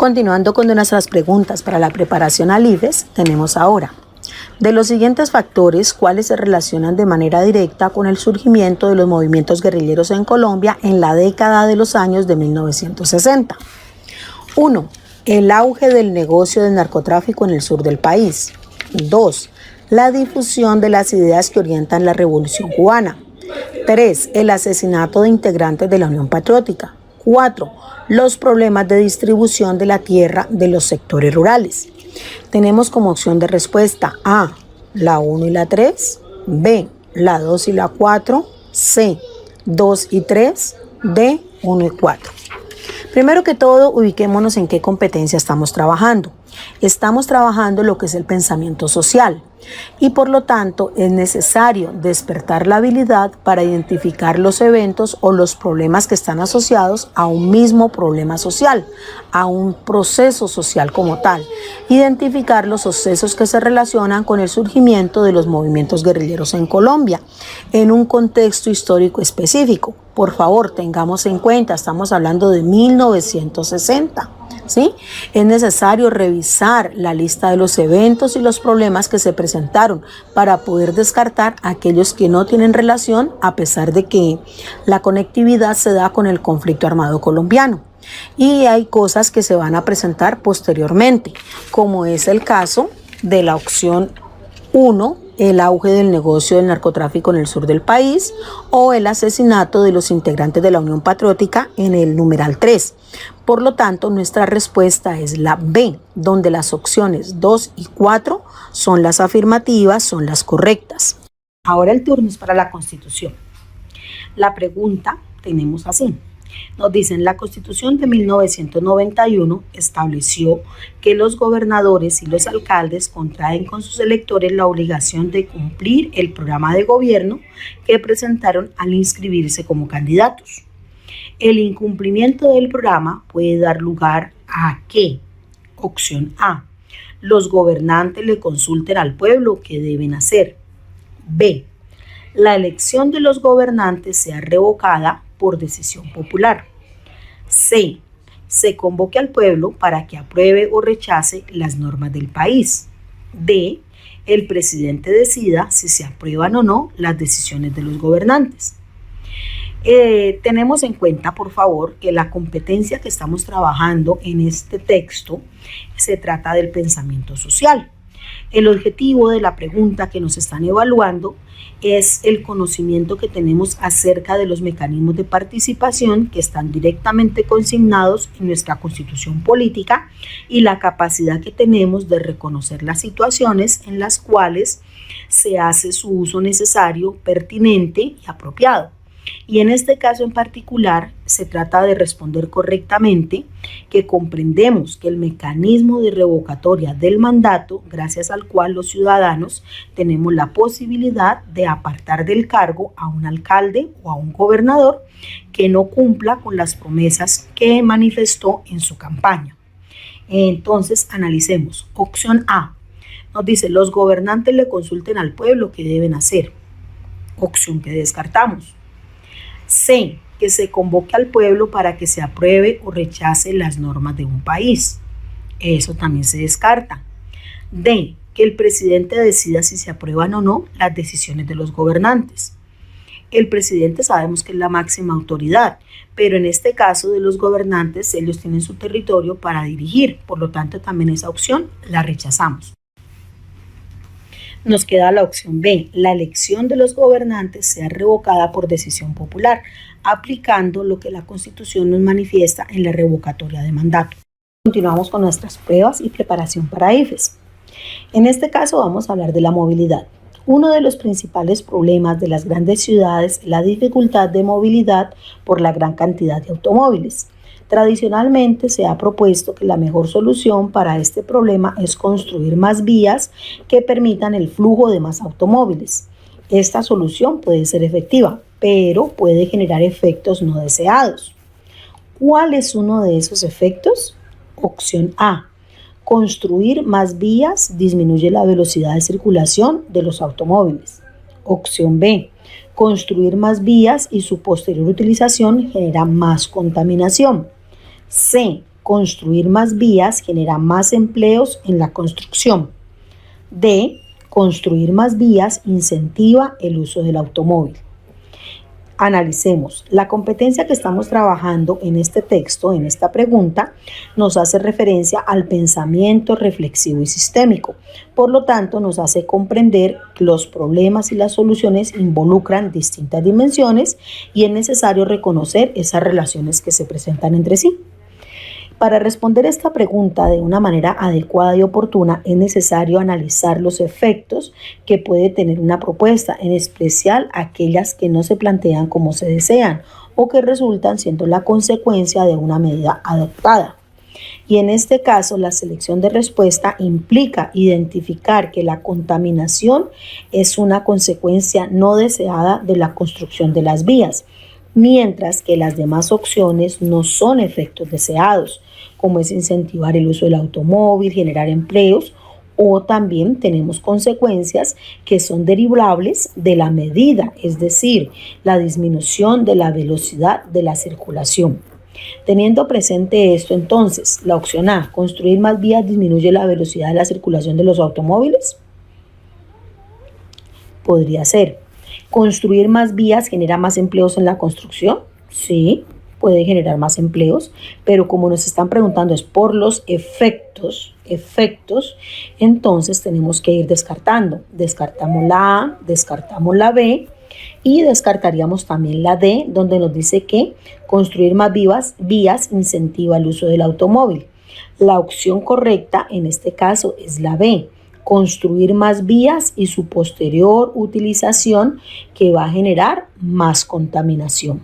Continuando con nuestras preguntas para la preparación al IFES, tenemos ahora: de los siguientes factores, ¿cuáles se relacionan de manera directa con el surgimiento de los movimientos guerrilleros en Colombia en la década de los años de 1960? 1. El auge del negocio del narcotráfico en el sur del país. 2. La difusión de las ideas que orientan la Revolución Cubana. 3. El asesinato de integrantes de la Unión Patriótica. 4. Los problemas de distribución de la tierra de los sectores rurales. Tenemos como opción de respuesta A, la 1 y la 3, B, la 2 y la 4, C, 2 y 3, D, 1 y 4. Primero que todo, ubiquémonos en qué competencia estamos trabajando. Estamos trabajando lo que es el pensamiento social y por lo tanto es necesario despertar la habilidad para identificar los eventos o los problemas que están asociados a un mismo problema social, a un proceso social como tal. Identificar los sucesos que se relacionan con el surgimiento de los movimientos guerrilleros en Colombia en un contexto histórico específico. Por favor, tengamos en cuenta, estamos hablando de 1960. ¿Sí? Es necesario revisar la lista de los eventos y los problemas que se presentaron para poder descartar aquellos que no tienen relación, a pesar de que la conectividad se da con el conflicto armado colombiano. Y hay cosas que se van a presentar posteriormente, como es el caso de la opción 1, el auge del negocio del narcotráfico en el sur del país, o el asesinato de los integrantes de la Unión Patriótica en el numeral 3. Por lo tanto, nuestra respuesta es la B, donde las opciones 2 y 4 son las afirmativas, son las correctas. Ahora el turno es para la Constitución. La pregunta tenemos así. Nos dicen: la Constitución de 1991 estableció que los gobernadores y los alcaldes contraen con sus electores la obligación de cumplir el programa de gobierno que presentaron al inscribirse como candidatos. El incumplimiento del programa puede dar lugar a que, opción A, los gobernantes le consulten al pueblo qué deben hacer. B, la elección de los gobernantes sea revocada por decisión popular. C, se convoque al pueblo para que apruebe o rechace las normas del país. D, el presidente decida si se aprueban o no las decisiones de los gobernantes. Tenemos en cuenta, por favor, que la competencia que estamos trabajando en este texto se trata del pensamiento social. El objetivo de la pregunta que nos están evaluando es el conocimiento que tenemos acerca de los mecanismos de participación que están directamente consignados en nuestra Constitución política y la capacidad que tenemos de reconocer las situaciones en las cuales se hace su uso necesario, pertinente y apropiado. Y en este caso en particular se trata de responder correctamente que comprendemos que el mecanismo de revocatoria del mandato, gracias al cual los ciudadanos tenemos la posibilidad de apartar del cargo a un alcalde o a un gobernador que no cumpla con las promesas que manifestó en su campaña. Entonces analicemos. Opción A nos dice: los gobernantes le consulten al pueblo qué deben hacer. Opción que descartamos. C, que se convoque al pueblo para que se apruebe o rechace las normas de un país. Eso también se descarta. D, que el presidente decida si se aprueban o no las decisiones de los gobernantes. El presidente sabemos que es la máxima autoridad, pero en este caso de los gobernantes, ellos tienen su territorio para dirigir, por lo tanto también esa opción la rechazamos. Nos queda la opción B, la elección de los gobernantes sea revocada por decisión popular, aplicando lo que la Constitución nos manifiesta en la revocatoria de mandato. Continuamos con nuestras pruebas y preparación para IFES. En este caso vamos a hablar de la movilidad. Uno de los principales problemas de las grandes ciudades es la dificultad de movilidad por la gran cantidad de automóviles. Tradicionalmente se ha propuesto que la mejor solución para este problema es construir más vías que permitan el flujo de más automóviles. Esta solución puede ser efectiva, pero puede generar efectos no deseados. ¿Cuál es uno de esos efectos? Opción A. Construir más vías disminuye la velocidad de circulación de los automóviles. Opción B. Construir más vías y su posterior utilización genera más contaminación. C. construir más vías genera más empleos en la construcción. D, construir más vías incentiva el uso del automóvil. Analicemos. La competencia que estamos trabajando en este texto, en esta pregunta, nos hace referencia al pensamiento reflexivo y sistémico. Por lo tanto, nos hace comprender que los problemas y las soluciones involucran distintas dimensiones y es necesario reconocer esas relaciones que se presentan entre sí. Para responder esta pregunta de una manera adecuada y oportuna, es necesario analizar los efectos que puede tener una propuesta, en especial aquellas que no se plantean como se desean o que resultan siendo la consecuencia de una medida adoptada. Y en este caso, la selección de respuesta implica identificar que la contaminación es una consecuencia no deseada de la construcción de las vías, mientras que las demás opciones no son efectos deseados, como es incentivar el uso del automóvil, generar empleos, o también tenemos consecuencias que son derivables de la medida, es decir, la disminución de la velocidad de la circulación. Teniendo presente esto, entonces, la opción A, construir más vías disminuye la velocidad de la circulación de los automóviles. Podría ser. ¿Construir más vías genera más empleos en la construcción? Sí, puede generar más empleos, pero como nos están preguntando es por los efectos, entonces tenemos que ir descartando. Descartamos la A, descartamos la B y descartaríamos también la D, donde nos dice que construir más vías incentiva el uso del automóvil. La opción correcta en este caso es la B. Construir más vías y su posterior utilización que va a generar más contaminación.